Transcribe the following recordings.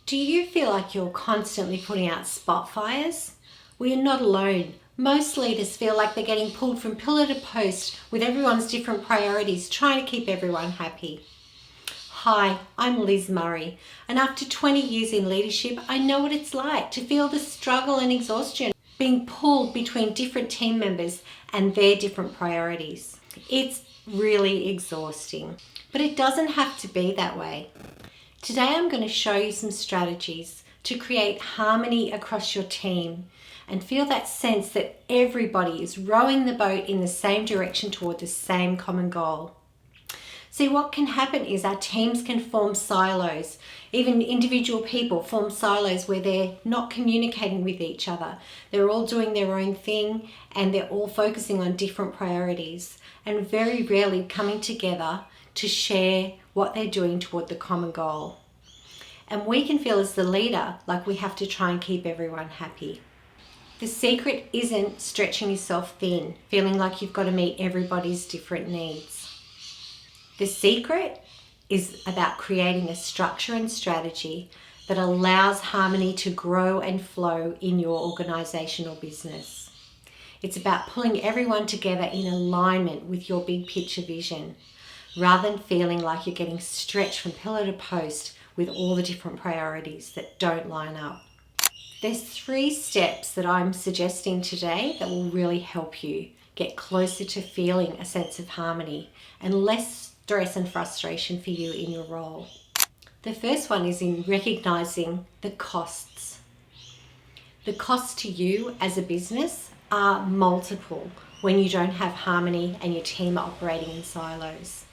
Do you feel like you're constantly putting out spot fires? Well, you're not alone. Most leaders feel like they're getting pulled from pillar to post with everyone's different priorities, trying to keep everyone happy. Hi, I'm Liz Murray, and after 20 years in leadership, I know what it's like to feel the struggle and exhaustion being pulled between different team members and their different priorities. It's really exhausting, but it doesn't have to be that way. Today I'm going to show you some strategies to create harmony across your team and feel that sense that everybody is rowing the boat in the same direction toward the same common goal. See, what can happen is our teams can form silos. Even individual people form silos where they're not communicating with each other. They're all doing their own thing and they're all focusing on different priorities and very rarely coming together to share what they're doing toward the common goal. And we can feel as the leader like we have to try and keep everyone happy. The secret isn't stretching yourself thin, feeling like you've got to meet everybody's different needs. The secret is about creating a structure and strategy that allows harmony to grow and flow in your organization or business. It's about pulling everyone together in alignment with your big picture vision, rather than feeling like you're getting stretched from pillar to post with all the different priorities that don't line up. There's 3 steps that I'm suggesting today that will really help you get closer to feeling a sense of harmony and less stress and frustration for you in your role. The first one is in recognizing the costs. The costs to you as a business are multiple when you don't have harmony and your team are operating in silos.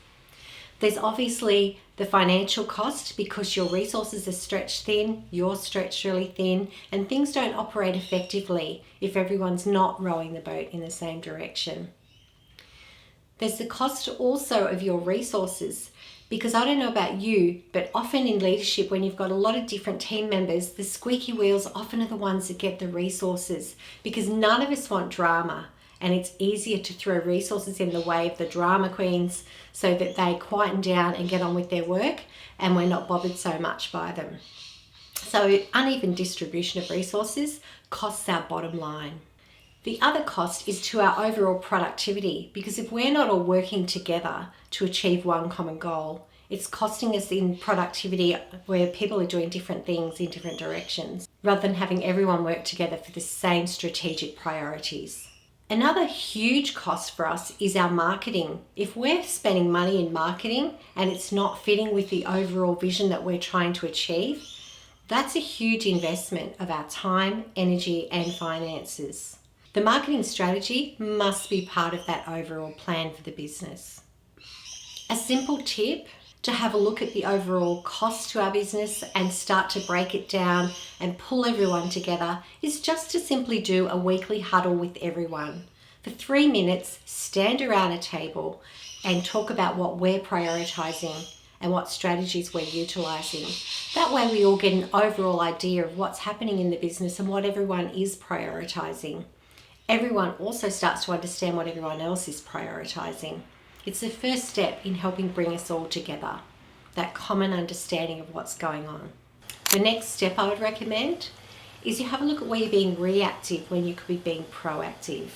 There's obviously the financial cost because your resources are stretched thin, you're stretched really thin, and things don't operate effectively if everyone's not rowing the boat in the same direction. There's the cost also of your resources because I don't know about you, but often in leadership when you've got a lot of different team members, the squeaky wheels often are the ones that get the resources because none of us want drama. And it's easier to throw resources in the way of the drama queens so that they quieten down and get on with their work and we're not bothered so much by them. So uneven distribution of resources costs our bottom line. The other cost is to our overall productivity because if we're not all working together to achieve one common goal, it's costing us in productivity where people are doing different things in different directions rather than having everyone work together for the same strategic priorities. Another huge cost for us is our marketing. If we're spending money in marketing and it's not fitting with the overall vision that we're trying to achieve, that's a huge investment of our time, energy, and finances. The marketing strategy must be part of that overall plan for the business. A simple tip to have a look at the overall cost to our business and start to break it down and pull everyone together is just to simply do a weekly huddle with everyone. For 3 minutes, stand around a table and talk about what we're prioritizing and what strategies we're utilizing. That way we all get an overall idea of what's happening in the business and what everyone is prioritizing. Everyone also starts to understand what everyone else is prioritizing. It's the first step in helping bring us all together, that common understanding of what's going on. The next step I would recommend is you have a look at where you're being reactive when you could be being proactive.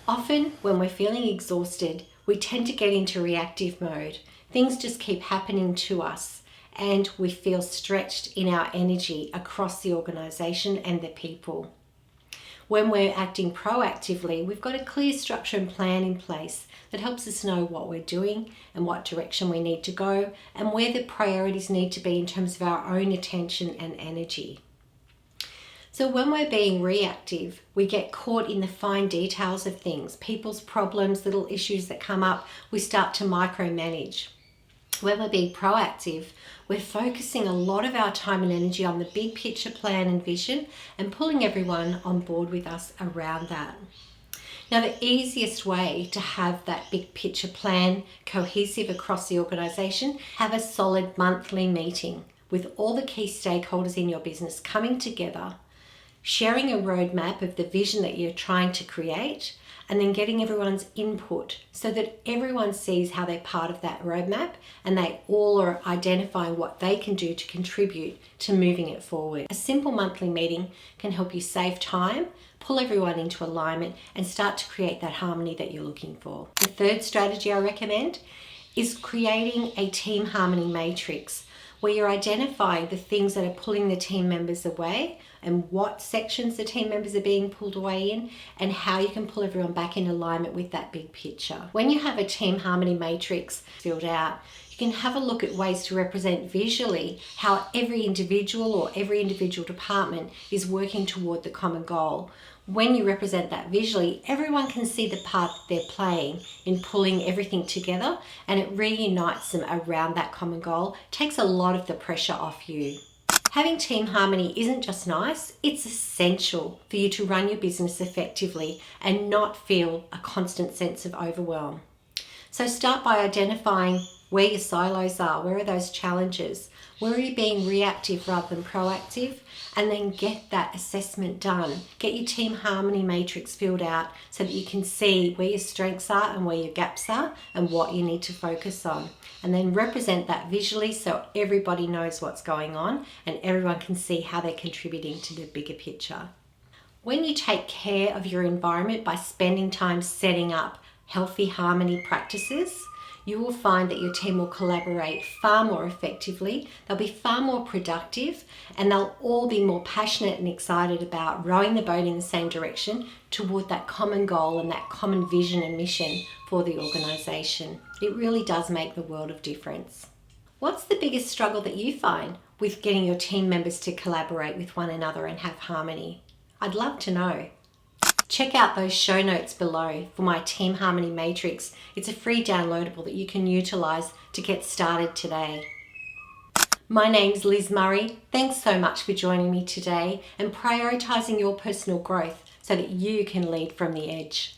Often when we're feeling exhausted, we tend to get into reactive mode. Things just keep happening to us and we feel stretched in our energy across the organization and the people. When we're acting proactively, we've got a clear structure and plan in place that helps us know what we're doing and what direction we need to go and where the priorities need to be in terms of our own attention and energy. So when we're being reactive, we get caught in the fine details of things, people's problems, little issues that come up, we start to micromanage. When we're being proactive, we're focusing a lot of our time and energy on the big picture plan and vision and pulling everyone on board with us around that. Now, the easiest way to have that big picture plan cohesive across the organization, have a solid monthly meeting with all the key stakeholders in your business coming together, sharing a roadmap of the vision that you're trying to create, and then getting everyone's input so that everyone sees how they're part of that roadmap and they all are identifying what they can do to contribute to moving it forward. A simple monthly meeting can help you save time, pull everyone into alignment, and start to create that harmony that you're looking for. The third strategy I recommend is creating a team harmony matrix where you're identifying the things that are pulling the team members away and what sections the team members are being pulled away in and how you can pull everyone back in alignment with that big picture. When you have a team harmony matrix filled out, you can have a look at ways to represent visually how every individual or every individual department is working toward the common goal. When you represent that visually, everyone can see the part they're playing in pulling everything together, and it reunites them around that common goal, takes a lot of the pressure off you. Having team harmony isn't just nice, it's essential for you to run your business effectively and not feel a constant sense of overwhelm. So start by identifying where your silos are, where are those challenges, where are you being reactive rather than proactive, and then get that assessment done. Get your team harmony matrix filled out so that you can see where your strengths are and where your gaps are and what you need to focus on. And then represent that visually so everybody knows what's going on and everyone can see how they're contributing to the bigger picture. When you take care of your environment by spending time setting up healthy harmony practices, you will find that your team will collaborate far more effectively, they'll be far more productive, and they'll all be more passionate and excited about rowing the boat in the same direction toward that common goal and that common vision and mission for the organisation. It really does make the world of difference. What's the biggest struggle that you find with getting your team members to collaborate with one another and have harmony? I'd love to know. Check out those show notes below for my Team Harmony Matrix. It's a free downloadable that you can utilise to get started today. My name's Liz Murray. Thanks so much for joining me today and prioritising your personal growth so that you can lead from the edge.